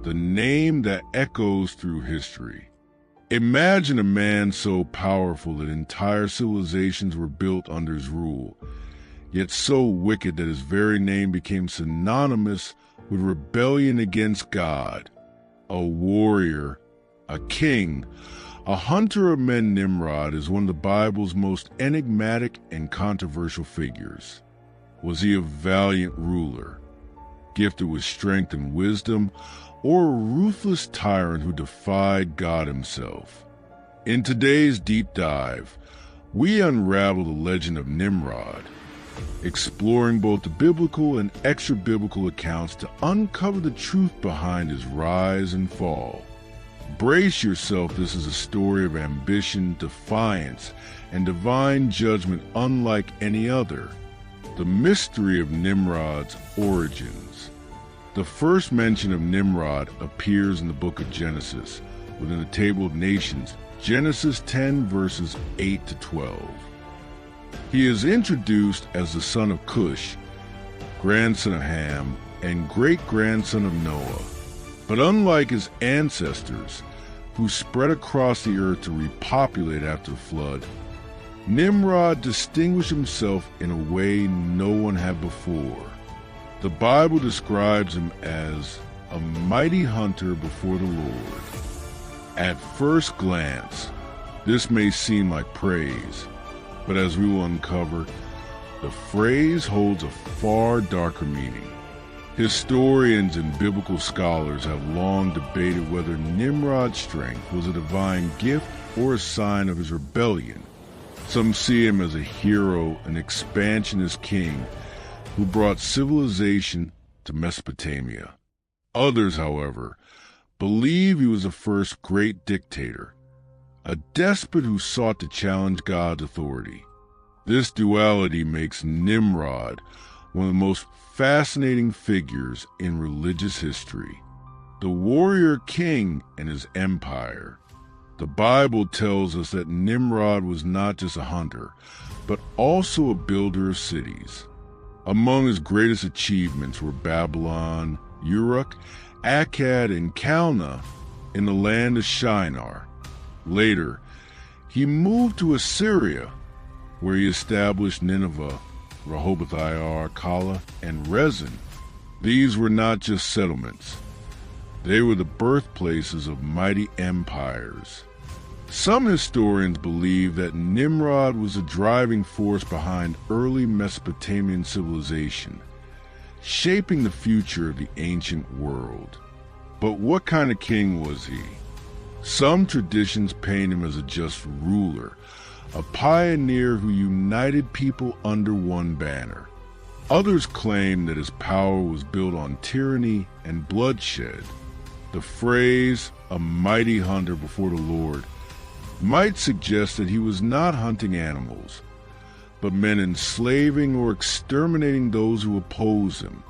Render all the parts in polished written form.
the name that echoes through history. Imagine a man so powerful that entire civilizations were built under his rule, yet so wicked that his very name became synonymous with rebellion against God. A warrior, a king, a hunter of men, Nimrod is one of the Bible's most enigmatic and controversial figures. Was he a valiant ruler, gifted with strength and wisdom, or a ruthless tyrant who defied God himself? In today's deep dive, we unravel the legend of Nimrod, exploring both the biblical and extra-biblical accounts to uncover the truth behind his rise and fall. Brace yourself, this is a story of ambition, defiance, and divine judgment unlike any other. The mystery of Nimrod's origins. The first mention of Nimrod appears in the book of Genesis, within the table of nations, Genesis 10 verses 8 to 12. He is introduced as the son of Cush, grandson of Ham, and great-grandson of Noah. But unlike his ancestors, who spread across the earth to repopulate after the flood, Nimrod distinguished himself in a way no one had before. The Bible describes him as a mighty hunter before the Lord. At first glance, this may seem like praise, but as we will uncover, the phrase holds a far darker meaning. Historians and biblical scholars have long debated whether Nimrod's strength was a divine gift or a sign of his rebellion. Some see him as a hero, an expansionist king who brought civilization to Mesopotamia. Others, however, believe he was the first great dictator, a despot who sought to challenge God's authority. This duality makes Nimrod one of the most fascinating figures in religious history. The warrior king and his empire. The Bible tells us that Nimrod was not just a hunter, but also a builder of cities. Among his greatest achievements were Babylon, Uruk, Akkad, and Calneh in the land of Shinar. Later, he moved to Assyria, where he established Nineveh, Rehoboth-ir, Calah, and Rezin. These were not just settlements. They were the birthplaces of mighty empires. Some historians believe that Nimrod was a driving force behind early Mesopotamian civilization, shaping the future of the ancient world. But what kind of king was he? Some traditions paint him as a just ruler, a pioneer who united people under one banner. Others claim that his power was built on tyranny and bloodshed. The phrase, "a mighty hunter before the Lord," might suggest that he was not hunting animals, but meant enslaving or exterminating those who oppose him.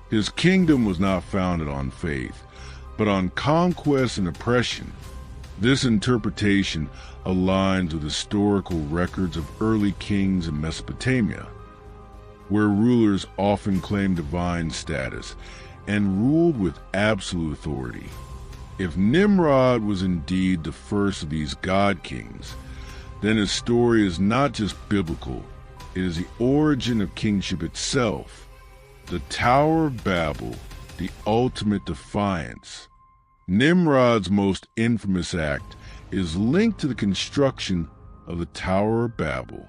His kingdom was not founded on faith, but on conquest and oppression. This interpretation aligns with historical records of early kings in Mesopotamia, where rulers often claimed divine status and ruled with absolute authority. If Nimrod was indeed the first of these god kings, then his story is not just biblical, it is the origin of kingship itself. The Tower of Babel, the ultimate defiance. Nimrod's most infamous act is linked to the construction of the Tower of Babel.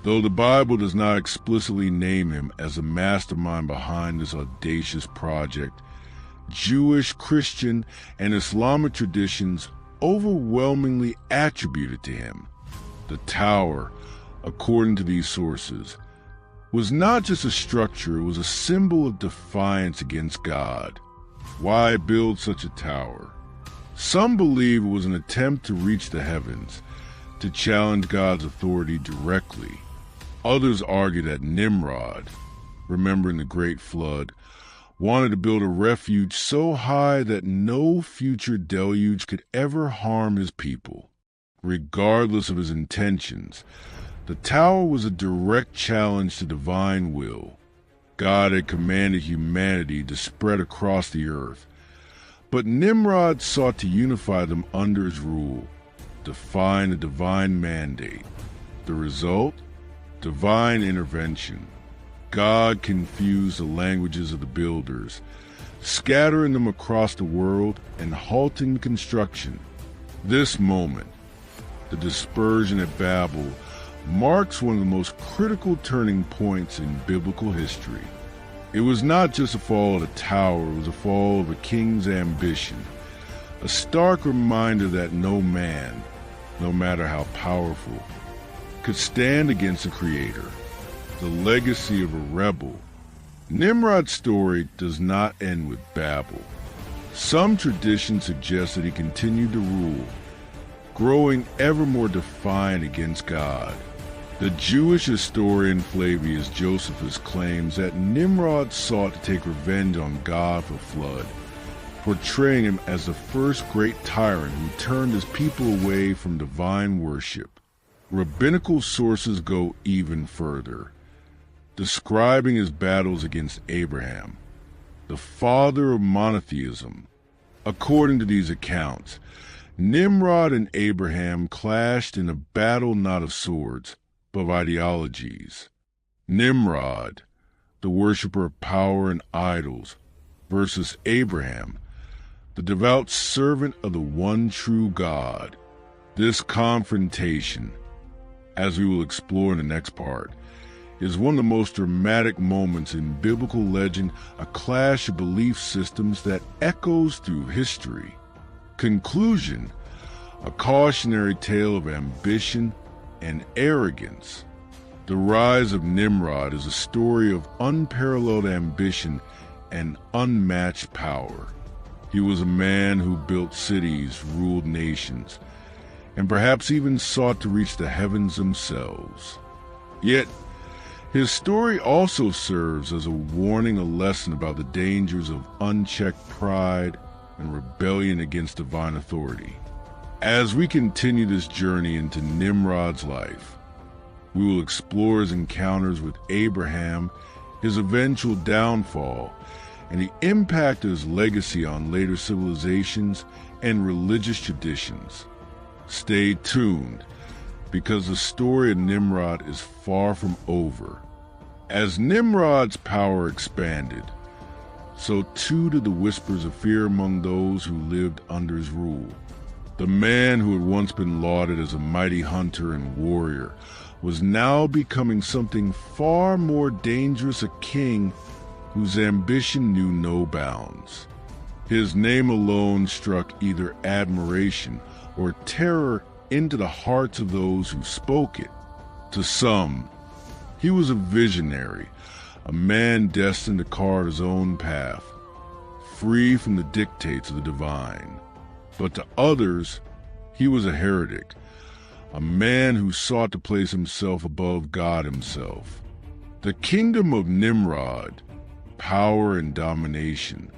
Though the Bible does not explicitly name him as the mastermind behind this audacious project, Jewish, Christian, and Islamic traditions overwhelmingly attribute it to him. The tower, according to these sources, was not just a structure, it was a symbol of defiance against God. Why build such a tower? Some believe it was an attempt to reach the heavens, to challenge God's authority directly. Others argue that Nimrod, remembering the Great Flood, wanted to build a refuge so high that no future deluge could ever harm his people. Regardless of his intentions, the tower was a direct challenge to divine will. God had commanded humanity to spread across the earth, But Nimrod sought to unify them under his rule, define a divine mandate. The result? Divine intervention. God confused the languages of the builders, scattering them across the world and halting construction. This moment, the dispersion at Babel, marks one of the most critical turning points in biblical history. It was not just a fall of the tower, it was a fall of a king's ambition, a stark reminder that no man, no matter how powerful, could stand against the Creator, the legacy of a rebel. Nimrod's story does not end with Babel. Some traditions suggest that he continued to rule, growing ever more defiant against God. The Jewish historian Flavius Josephus claims that Nimrod sought to take revenge on God for flood, portraying him as the first great tyrant who turned his people away from divine worship. Rabbinical sources go even further, describing his battles against Abraham, the father of monotheism. According to these accounts, Nimrod and Abraham clashed in a battle not of swords, but of ideologies. Nimrod, the worshiper of power and idols, versus Abraham, the devout servant of the one true God. This confrontation, as we will explore in the next part, is one of the most dramatic moments in biblical legend, a clash of belief systems that echoes through history. Conclusion, a cautionary tale of ambition and arrogance. The rise of Nimrod is a story of unparalleled ambition and unmatched power. He was a man who built cities, ruled nations, and perhaps even sought to reach the heavens themselves. Yet, his story also serves as a warning, a lesson about the dangers of unchecked pride and rebellion against divine authority. As we continue this journey into Nimrod's life, we will explore his encounters with Abraham, his eventual downfall, and the impact of his legacy on later civilizations and religious traditions. Stay tuned, because the story of Nimrod is far from over. As Nimrod's power expanded, so too did the whispers of fear among those who lived under his rule. The man who had once been lauded as a mighty hunter and warrior was now becoming something far more dangerous, a king whose ambition knew no bounds. His name alone struck either admiration or terror into the hearts of those who spoke it. To some, he was a visionary, a man destined to carve his own path, free from the dictates of the divine. But to others, he was a heretic, a man who sought to place himself above God himself. The kingdom of Nimrod, power and domination.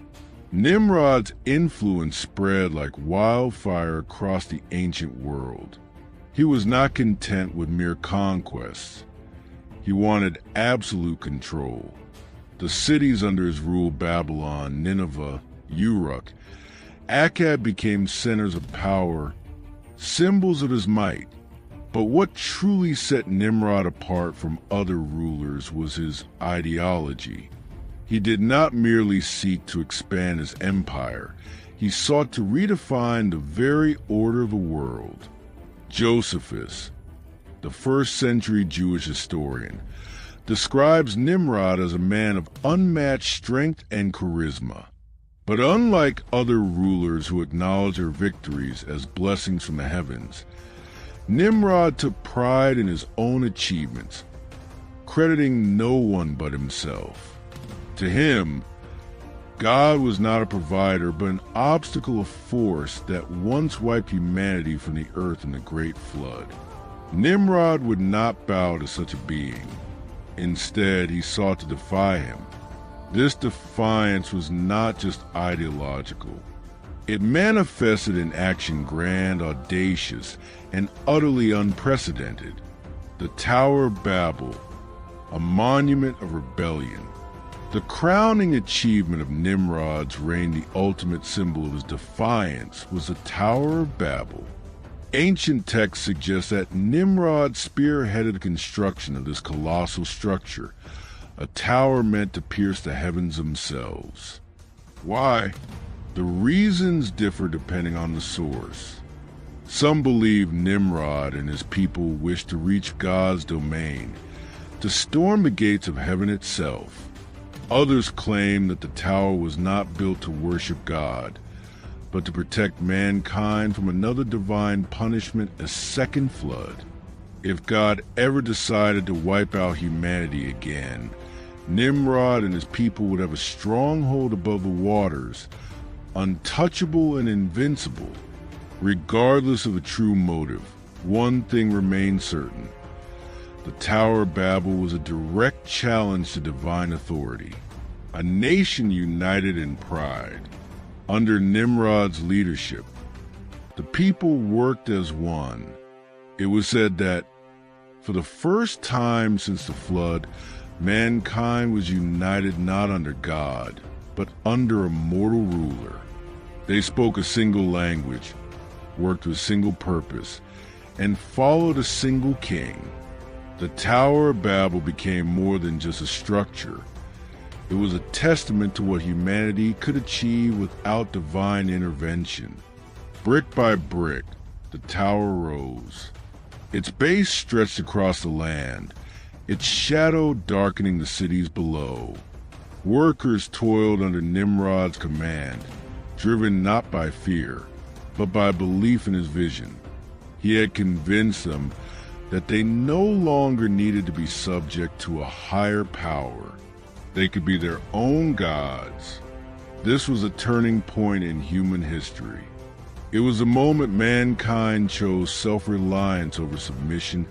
Nimrod's influence spread like wildfire across the ancient world. He was not content with mere conquests. He wanted absolute control. The cities under his rule, Babylon, Nineveh, Uruk, Akkad, became centers of power, symbols of his might. But what truly set Nimrod apart from other rulers was his ideology. He did not merely seek to expand his empire. He sought to redefine the very order of the world. Josephus, the first-century Jewish historian, describes Nimrod as a man of unmatched strength and charisma. But unlike other rulers who acknowledge their victories as blessings from the heavens, Nimrod took pride in his own achievements, crediting no one but himself. To him, God was not a provider, but an obstacle, a force that once wiped humanity from the earth in the Great Flood. Nimrod would not bow to such a being. Instead, he sought to defy him. This defiance was not just ideological. It manifested in action grand, audacious, and utterly unprecedented. The Tower of Babel, a monument of rebellion. The crowning achievement of Nimrod's reign, the ultimate symbol of his defiance, was the Tower of Babel. Ancient texts suggest that Nimrod spearheaded the construction of this colossal structure, a tower meant to pierce the heavens themselves. Why? The reasons differ depending on the source. Some believe Nimrod and his people wished to reach God's domain, to storm the gates of heaven itself. Others claim that the tower was not built to worship God, but to protect mankind from another divine punishment, a second flood. If God ever decided to wipe out humanity again, Nimrod and his people would have a stronghold above the waters, untouchable and invincible. Regardless of the true motive, one thing remained certain. The Tower of Babel was a direct challenge to divine authority. A nation united in pride. Under Nimrod's leadership, the people worked as one. It was said that, for the first time since the flood, mankind was united not under God, but under a mortal ruler. They spoke a single language, worked with a single purpose, and followed a single king. The Tower of Babel became more than just a structure. It was a testament to what humanity could achieve without divine intervention. Brick by brick, the tower rose. Its base stretched across the land, its shadow darkening the cities below. Workers toiled under Nimrod's command, driven not by fear, but by belief in his vision. He had convinced them that they no longer needed to be subject to a higher power. They could be their own gods. This was a turning point in human history. It was the moment mankind chose self-reliance over submission,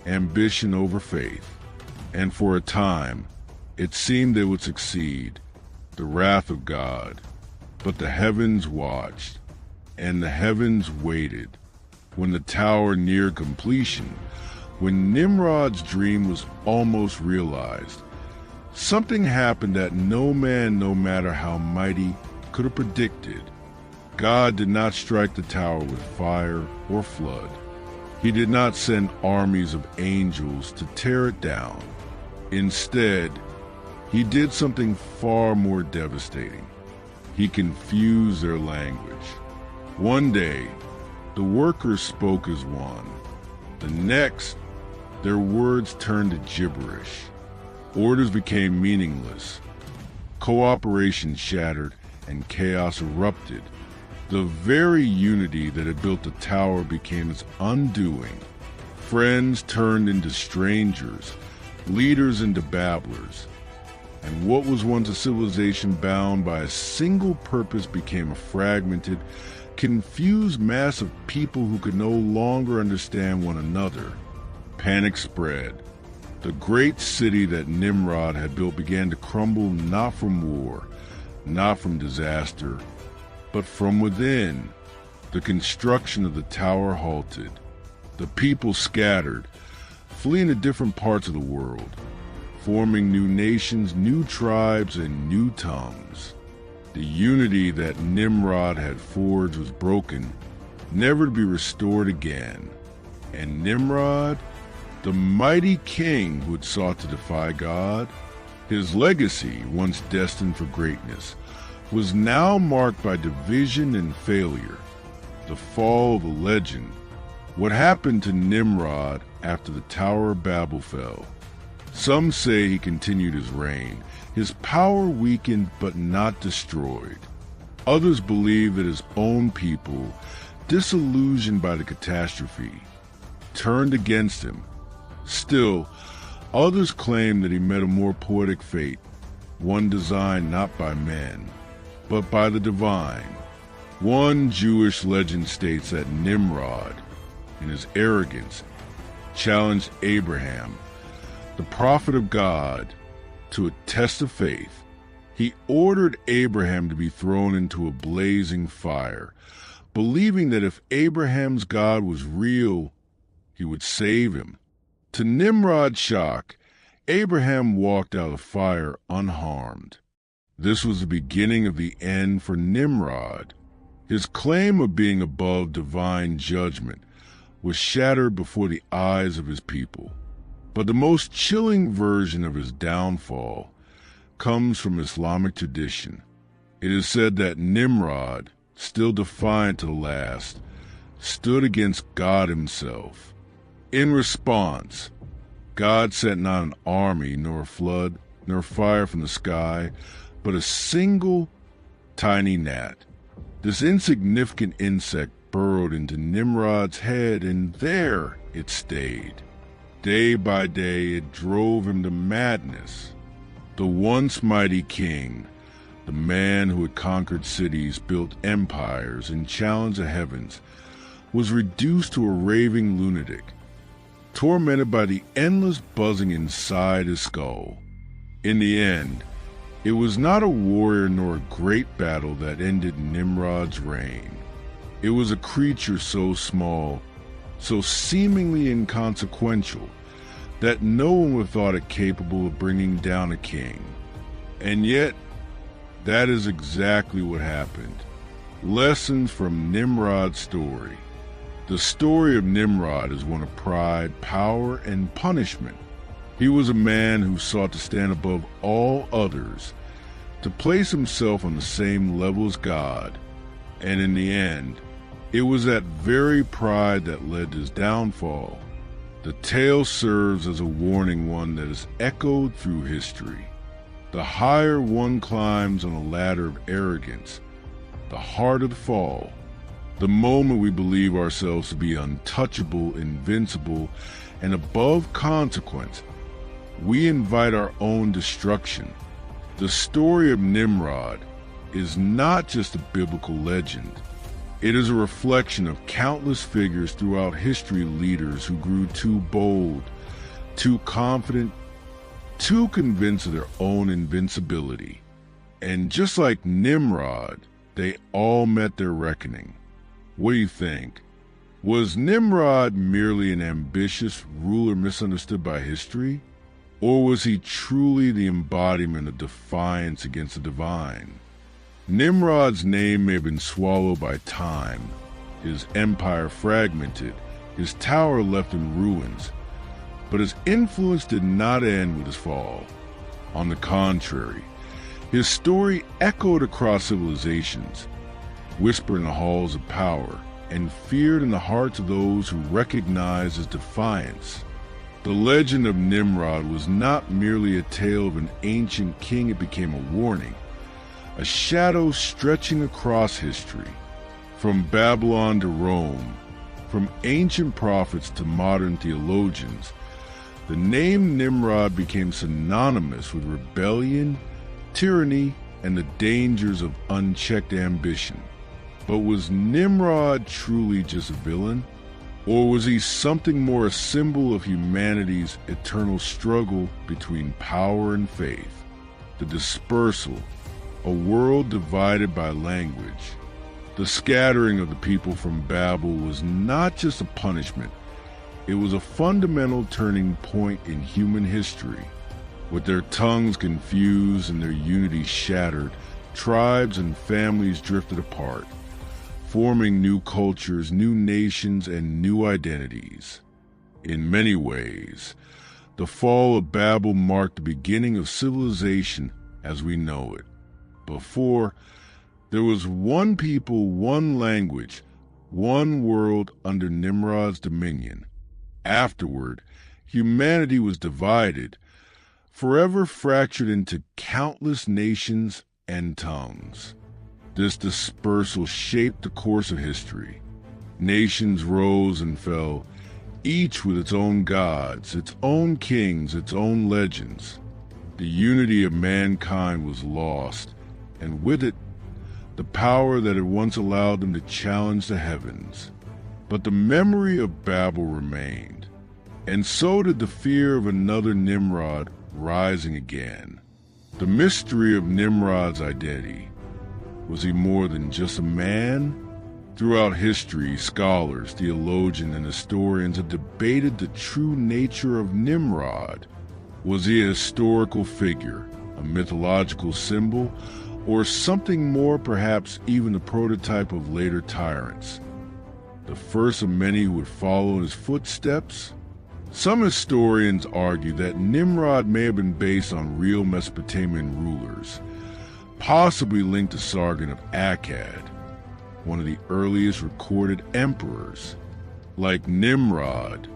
ambition over faith. And for a time, it seemed they would succeed, the wrath of God. But the heavens watched, and the heavens waited. When the tower neared completion, when Nimrod's dream was almost realized, something happened that no man, no matter how mighty, could have predicted. God did not strike the tower with fire or flood. He did not send armies of angels to tear it down. Instead, he did something far more devastating. He confused their language. One day, the workers spoke as one. The next, their words turned to gibberish. Orders became meaningless. Cooperation shattered and chaos erupted. The very unity that had built the tower became its undoing. Friends turned into strangers, leaders into babblers. And what was once a civilization bound by a single purpose became a fragmented, confused mass of people who could no longer understand one another. Panic spread. The great city that Nimrod had built began to crumble not from war, not from disaster, but from within. The construction of the tower halted. The people scattered, fleeing to different parts of the world, forming new nations, new tribes, and new tongues. The unity that Nimrod had forged was broken, never to be restored again. And Nimrod, the mighty king who had sought to defy God, his legacy, once destined for greatness, was now marked by division and failure. The fall of a legend. What happened to Nimrod after the Tower of Babel fell? Some say he continued his reign, his power weakened but not destroyed. Others believe that his own people, disillusioned by the catastrophe, turned against him. Still, others claim that he met a more poetic fate, one designed not by men, but by the divine. One Jewish legend states that Nimrod, in his arrogance, challenged Abraham, the prophet of God, to a test of faith. He ordered Abraham to be thrown into a blazing fire, believing that if Abraham's God was real, he would save him. To Nimrod's shock, Abraham walked out of fire unharmed. This was the beginning of the end for Nimrod. His claim of being above divine judgment was shattered before the eyes of his people. But the most chilling version of his downfall comes from Islamic tradition. It is said that Nimrod, still defiant to the last, stood against God himself. In response, God sent not an army, nor a flood, nor fire from the sky, but a single tiny gnat. This insignificant insect burrowed into Nimrod's head, and there it stayed. Day by day it drove him to madness. The once mighty king, the man who had conquered cities, built empires, and challenged the heavens, was reduced to a raving lunatic, tormented by the endless buzzing inside his skull. In the end, it was not a warrior nor a great battle that ended Nimrod's reign. It was a creature so small, so seemingly inconsequential, that no one would have thought it capable of bringing down a king. And yet, that is exactly what happened. Lessons from Nimrod's story. The story of Nimrod is one of pride, power, and punishment. He was a man who sought to stand above all others, to place himself on the same level as God, and in the end, it was that very pride that led to his downfall. The tale serves as a warning, one that is echoed through history. The higher one climbs on a ladder of arrogance, the harder the fall. The moment we believe ourselves to be untouchable, invincible, and above consequence, we invite our own destruction. The story of Nimrod is not just a biblical legend. It is a reflection of countless figures throughout history, leaders who grew too bold, too confident, too convinced of their own invincibility. And just like Nimrod, they all met their reckoning. What do you think? Was Nimrod merely an ambitious ruler misunderstood by history? Or was he truly the embodiment of defiance against the divine? Nimrod's name may have been swallowed by time, his empire fragmented, his tower left in ruins, but his influence did not end with his fall. On the contrary, his story echoed across civilizations, whispered in the halls of power, and feared in the hearts of those who recognized his defiance. The legend of Nimrod was not merely a tale of an ancient king, it became a warning, a shadow stretching across history. From Babylon to Rome, from ancient prophets to modern theologians, the name Nimrod became synonymous with rebellion, tyranny, and the dangers of unchecked ambition. But was Nimrod truly just a villain? Or was he something more, a symbol of humanity's eternal struggle between power and faith? The dispersal, a world divided by language. The scattering of the people from Babel was not just a punishment, it was a fundamental turning point in human history. With their tongues confused and their unity shattered, tribes and families drifted apart, forming new cultures, new nations, and new identities. In many ways, the fall of Babel marked the beginning of civilization as we know it. Before, there was one people, one language, one world under Nimrod's dominion. Afterward, humanity was divided, forever fractured into countless nations and tongues. This dispersal shaped the course of history. Nations rose and fell, each with its own gods, its own kings, its own legends. The unity of mankind was lost, and with it, the power that had once allowed them to challenge the heavens. But the memory of Babel remained, and so did the fear of another Nimrod rising again. The mystery of Nimrod's identity. Was he more than just a man? Throughout history, scholars, theologians, and historians have debated the true nature of Nimrod. Was he a historical figure, a mythological symbol, or something more, perhaps even the prototype of later tyrants? The first of many who would follow in his footsteps? Some historians argue that Nimrod may have been based on real Mesopotamian rulers, possibly linked to Sargon of Akkad, one of the earliest recorded emperors. Like Nimrod,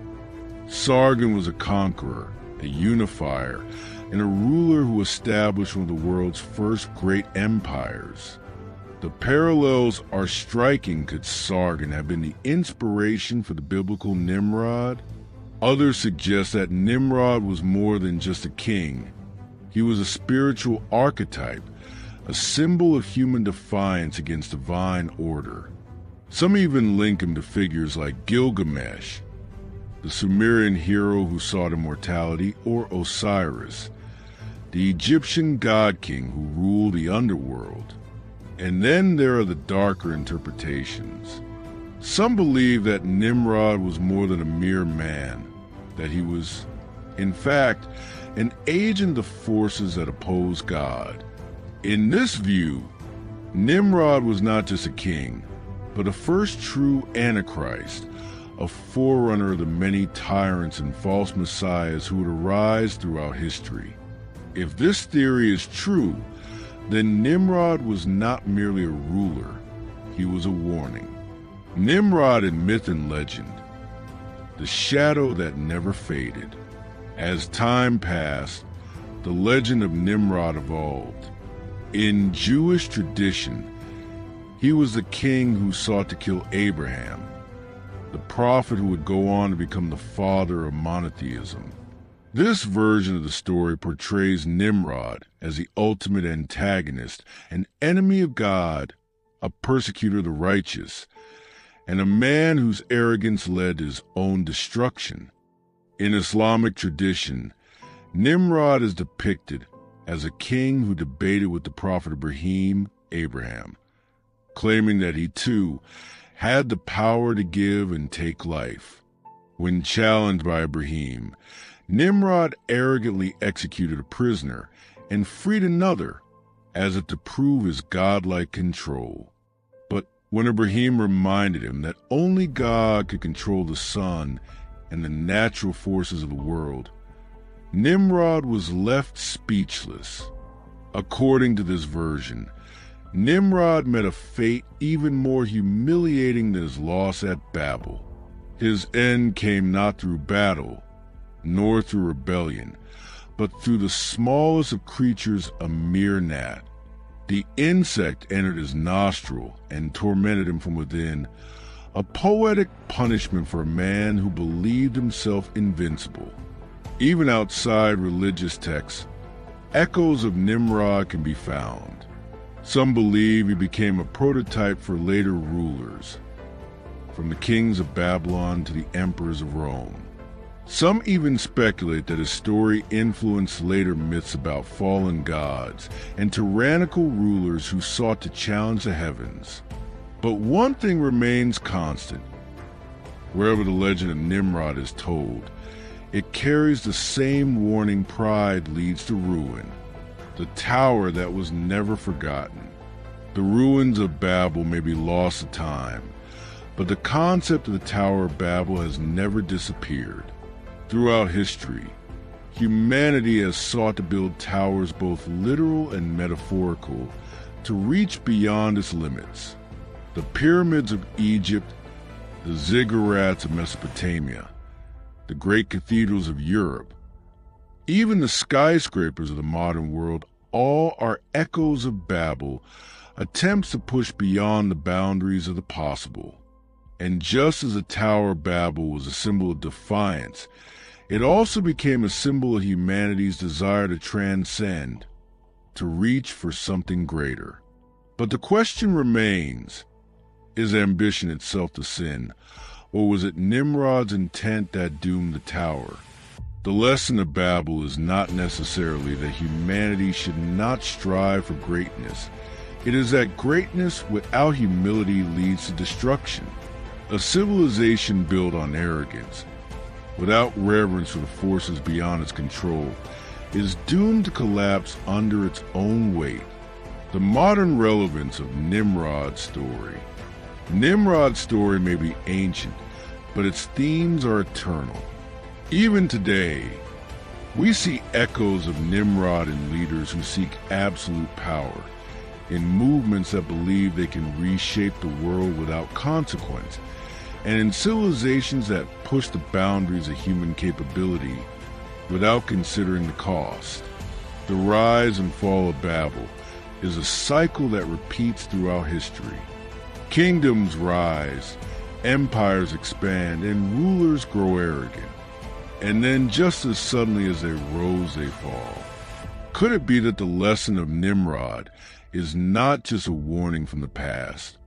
Sargon was a conqueror, a unifier, and a ruler who established one of the world's first great empires. The parallels are striking. Could Sargon have been the inspiration for the biblical Nimrod? Others suggest that Nimrod was more than just a king. He was a spiritual archetype, a symbol of human defiance against divine order. Some even link him to figures like Gilgamesh, the Sumerian hero who sought immortality, or Osiris, the Egyptian god-king who ruled the underworld. And then there are the darker interpretations. Some believe that Nimrod was more than a mere man, that he was, in fact, an agent of forces that oppose God. In this view, Nimrod was not just a king, but a first true Antichrist, a forerunner of the many tyrants and false messiahs who would arise throughout history. If this theory is true, then Nimrod was not merely a ruler, he was a warning. Nimrod in myth and legend, the shadow that never faded. As time passed, the legend of Nimrod evolved. In Jewish tradition, he was the king who sought to kill Abraham, the prophet who would go on to become the father of monotheism. This version of the story portrays Nimrod as the ultimate antagonist, an enemy of God, a persecutor of the righteous, and a man whose arrogance led to his own destruction. In Islamic tradition, Nimrod is depicted as a king who debated with the prophet Abraham, claiming that he too had the power to give and take life. When challenged by Ibrahim, Nimrod arrogantly executed a prisoner and freed another, as if to prove his godlike control. But when Ibrahim reminded him that only God could control the sun and the natural forces of the world, Nimrod was left speechless. According to this version, Nimrod met a fate even more humiliating than his loss at Babel. His end came not through battle, nor through rebellion, but through the smallest of creatures, a mere gnat. The insect entered his nostril and tormented him from within, a poetic punishment for a man who believed himself invincible. Even outside religious texts, echoes of Nimrod can be found. Some believe he became a prototype for later rulers, from the kings of Babylon to the emperors of Rome. Some even speculate that his story influenced later myths about fallen gods and tyrannical rulers who sought to challenge the heavens. But one thing remains constant. Wherever the legend of Nimrod is told, it carries the same warning: pride leads to ruin. The tower that was never forgotten. The ruins of Babel may be lost to time, but the concept of the Tower of Babel has never disappeared. Throughout history, humanity has sought to build towers, both literal and metaphorical, to reach beyond its limits. The pyramids of Egypt, the ziggurats of Mesopotamia, the great cathedrals of Europe, even the skyscrapers of the modern world, all are echoes of Babel, attempts to push beyond the boundaries of the possible. And just as the Tower of Babel was a symbol of defiance, it also became a symbol of humanity's desire to transcend, to reach for something greater. But the question remains, is ambition itself the sin, or was it Nimrod's intent that doomed the tower? The lesson of Babel is not necessarily that humanity should not strive for greatness. It is that greatness without humility leads to destruction. A civilization built on arrogance, without reverence for the forces beyond its control, is doomed to collapse under its own weight. The modern relevance of Nimrod's story. Nimrod's story may be ancient, but its themes are eternal. Even today, we see echoes of Nimrod in leaders who seek absolute power, in movements that believe they can reshape the world without consequence, and in civilizations that push the boundaries of human capability without considering the cost. The rise and fall of Babel is a cycle that repeats throughout history. Kingdoms rise, empires expand, and rulers grow arrogant. And then just as suddenly as they rose, they fall. Could it be that the lesson of Nimrod is not just a warning from the past,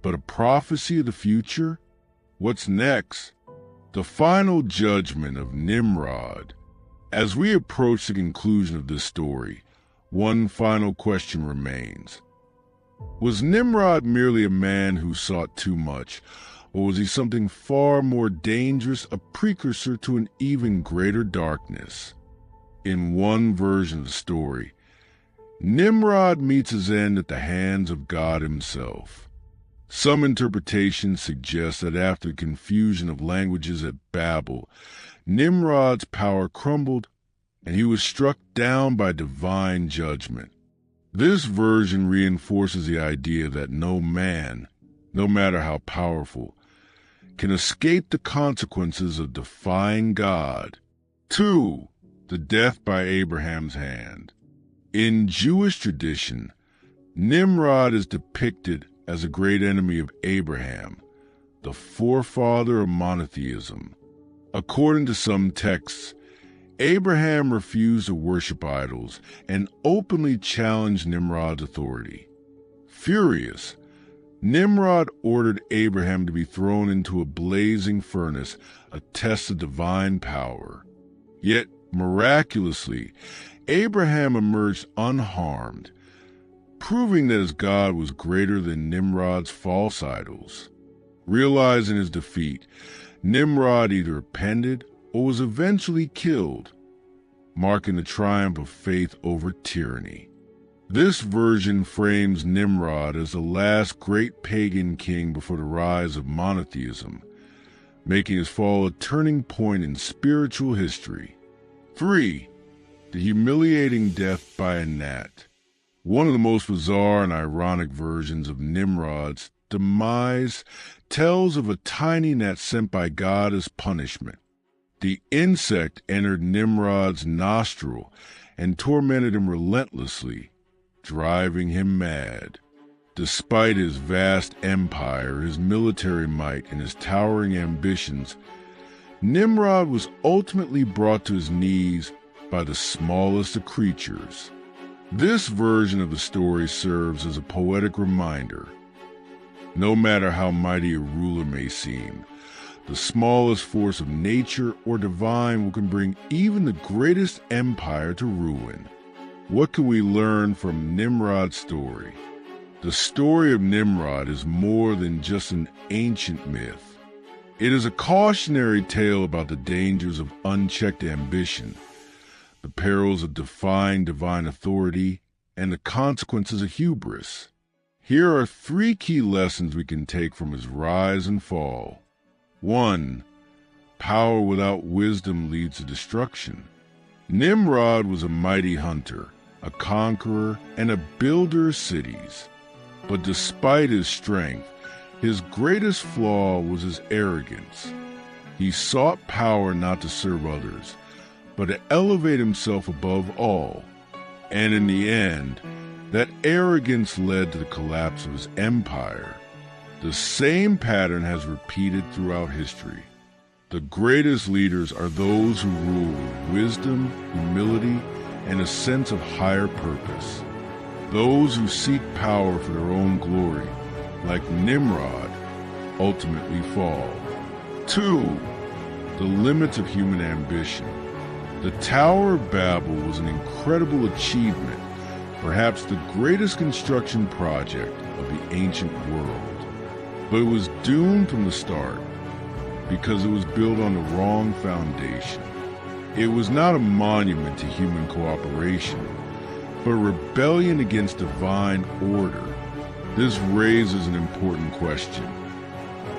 but a prophecy of the future? What's next? The final judgment of Nimrod. As we approach the conclusion of this story, one final question remains. Was Nimrod merely a man who sought too much, or was he something far more dangerous, a precursor to an even greater darkness? In one version of the story, Nimrod meets his end at the hands of God himself. Some interpretations suggest that after the confusion of languages at Babel, Nimrod's power crumbled and he was struck down by divine judgment. This version reinforces the idea that no man, no matter how powerful, can escape the consequences of defying God. 2. The death by Abraham's hand. In Jewish tradition, Nimrod is depicted as a great enemy of Abraham, the forefather of monotheism. According to some texts, Abraham refused to worship idols and openly challenged Nimrod's authority. Furious, Nimrod ordered Abraham to be thrown into a blazing furnace, a test of divine power. Yet, miraculously, Abraham emerged unharmed, proving that his God was greater than Nimrod's false idols. Realizing his defeat, Nimrod either repented or was eventually killed, marking the triumph of faith over tyranny. This version frames Nimrod as the last great pagan king before the rise of monotheism, making his fall a turning point in spiritual history. 3. The humiliating death by a gnat. One of the most bizarre and ironic versions of Nimrod's demise tells of a tiny gnat sent by God as punishment. The insect entered Nimrod's nostril and tormented him relentlessly, driving him mad. Despite his vast empire, his military might, and his towering ambitions, Nimrod was ultimately brought to his knees by the smallest of creatures. This version of the story serves as a poetic reminder. No matter how mighty a ruler may seem, the smallest force of nature or divine can bring even the greatest empire to ruin. What can we learn from Nimrod's story? The story of Nimrod is more than just an ancient myth. It is a cautionary tale about the dangers of unchecked ambition, the perils of defying divine authority, and the consequences of hubris. Here are 3 key lessons we can take from his rise and fall. 1. Power without wisdom leads to destruction. Nimrod was a mighty hunter, a conqueror, and a builder of cities. But despite his strength, his greatest flaw was his arrogance. He sought power not to serve others, but to elevate himself above all. And in the end, that arrogance led to the collapse of his empire. The same pattern has repeated throughout history. The greatest leaders are those who rule with wisdom, humility, and a sense of higher purpose. Those who seek power for their own glory, like Nimrod, ultimately fall. 2. The limits of human ambition. The Tower of Babel was an incredible achievement, perhaps the greatest construction project of the ancient world. But it was doomed from the start because it was built on the wrong foundation. It was not a monument to human cooperation, but rebellion against divine order. This raises an important question.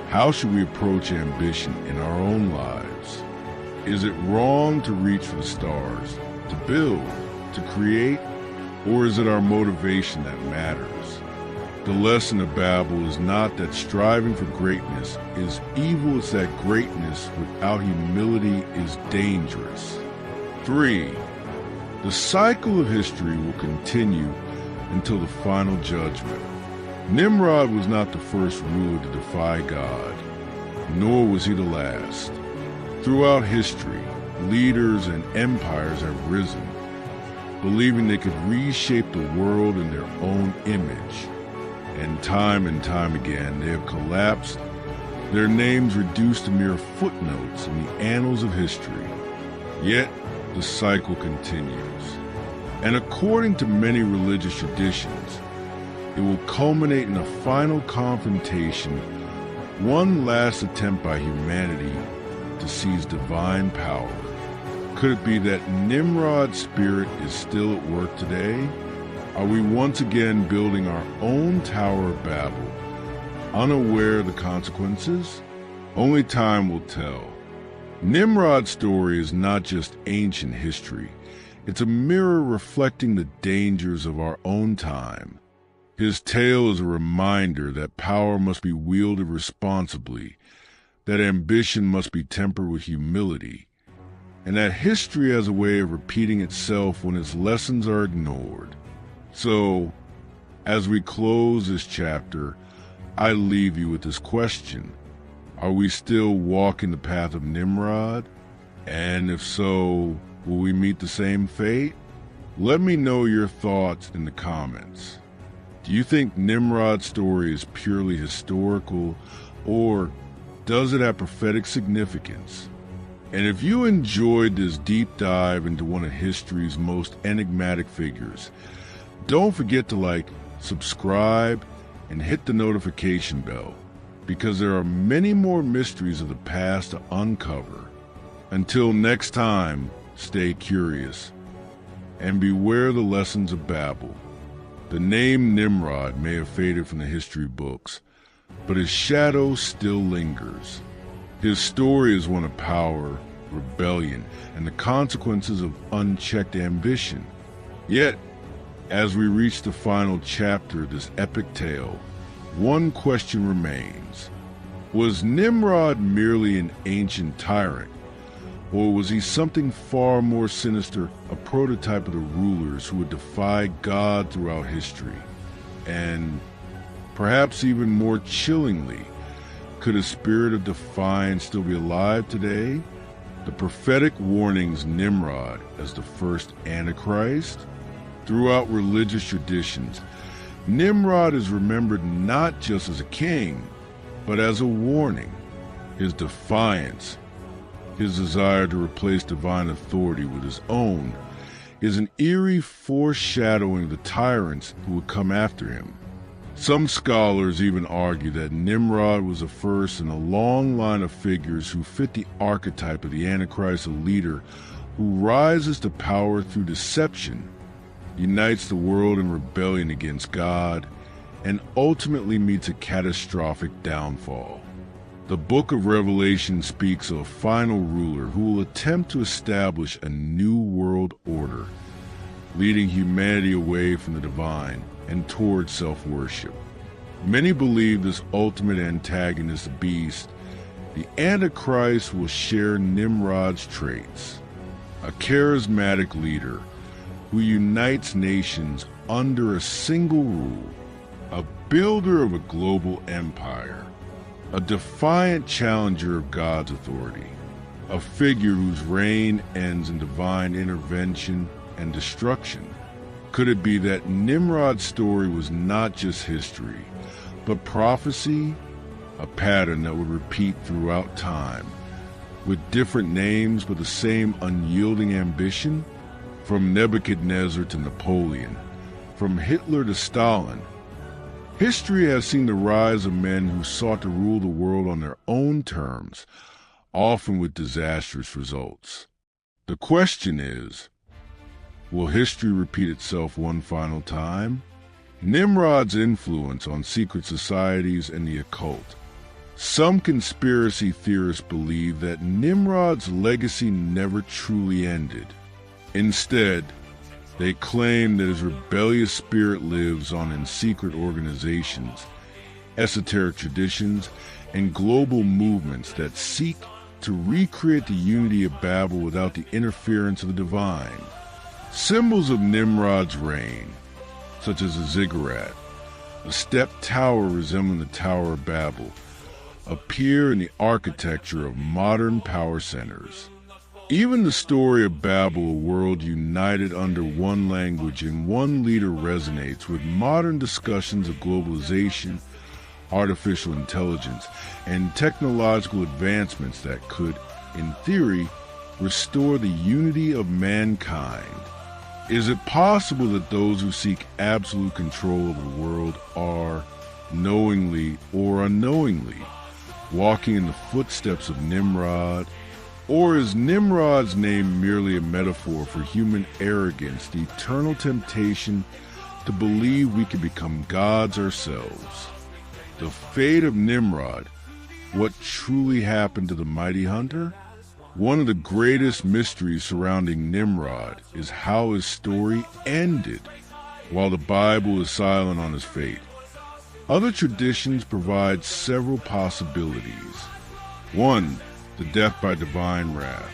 How should we approach ambition in our own lives? Is it wrong to reach for the stars, to build, to create, or is it our motivation that matters? The lesson of Babel is not that striving for greatness is evil, it's that greatness without humility is dangerous. 3. The cycle of history will continue until the final judgment. Nimrod was not the first ruler to defy God, nor was he the last. Throughout history, leaders and empires have risen, believing they could reshape the world in their own image. And time again, they have collapsed, their names reduced to mere footnotes in the annals of history. Yet, the cycle continues. And according to many religious traditions, it will culminate in a final confrontation, one last attempt by humanity to seize divine power. Could it be that Nimrod's spirit is still at work today? Are we once again building our own Tower of Babel, unaware of the consequences? Only time will tell. Nimrod's story is not just ancient history. It's a mirror reflecting the dangers of our own time. His tale is a reminder that power must be wielded responsibly, that ambition must be tempered with humility, and that history has a way of repeating itself when its lessons are ignored. So, as we close this chapter, I leave you with this question. Are we still walking the path of Nimrod? And if so, will we meet the same fate? Let me know your thoughts in the comments. Do you think Nimrod's story is purely historical, or does it have prophetic significance? And if you enjoyed this deep dive into one of history's most enigmatic figures, don't forget to like, subscribe, and hit the notification bell, because there are many more mysteries of the past to uncover. Until next time, stay curious, and beware the lessons of Babel. The name Nimrod may have faded from the history books, but his shadow still lingers. His story is one of power, rebellion, and the consequences of unchecked ambition. Yet, as we reach the final chapter of this epic tale, one question remains. Was Nimrod merely an ancient tyrant, or was he something far more sinister, a prototype of the rulers who would defy God throughout history? And perhaps even more chillingly, could a spirit of defiance still be alive today? The prophetic warnings Nimrod as the first Antichrist? Throughout religious traditions, Nimrod is remembered not just as a king, but as a warning. His defiance, his desire to replace divine authority with his own, is an eerie foreshadowing of the tyrants who would come after him. Some scholars even argue that Nimrod was the first in a long line of figures who fit the archetype of the Antichrist, a leader who rises to power through deception, unites the world in rebellion against God, and ultimately meets a catastrophic downfall. The book of Revelation speaks of a final ruler who will attempt to establish a new world order, leading humanity away from the divine and toward self-worship. Many believe this ultimate antagonist beast, the Antichrist, will share Nimrod's traits, a charismatic leader who unites nations under a single rule, a builder of a global empire, a defiant challenger of God's authority, a figure whose reign ends in divine intervention and destruction. Could it be that Nimrod's story was not just history, but prophecy, a pattern that would repeat throughout time, with different names but the same unyielding ambition? From Nebuchadnezzar to Napoleon, from Hitler to Stalin, history has seen the rise of men who sought to rule the world on their own terms, often with disastrous results. The question is, will history repeat itself one final time? Nimrod's influence on secret societies and the occult. Some conspiracy theorists believe that Nimrod's legacy never truly ended. Instead, they claim that his rebellious spirit lives on in secret organizations, esoteric traditions, and global movements that seek to recreate the unity of Babel without the interference of the divine. Symbols of Nimrod's reign, such as a ziggurat, a stepped tower resembling the Tower of Babel, appear in the architecture of modern power centers. Even the story of Babel, a world united under one language and one leader, resonates with modern discussions of globalization, artificial intelligence, and technological advancements that could, in theory, restore the unity of mankind. Is it possible that those who seek absolute control of the world are, knowingly or unknowingly, walking in the footsteps of Nimrod? Or is Nimrod's name merely a metaphor for human arrogance, the eternal temptation to believe we can become gods ourselves? The fate of Nimrod, what truly happened to the mighty hunter? One of the greatest mysteries surrounding Nimrod is how his story ended, while the Bible is silent on his fate. Other traditions provide several possibilities. 1. The death by divine wrath.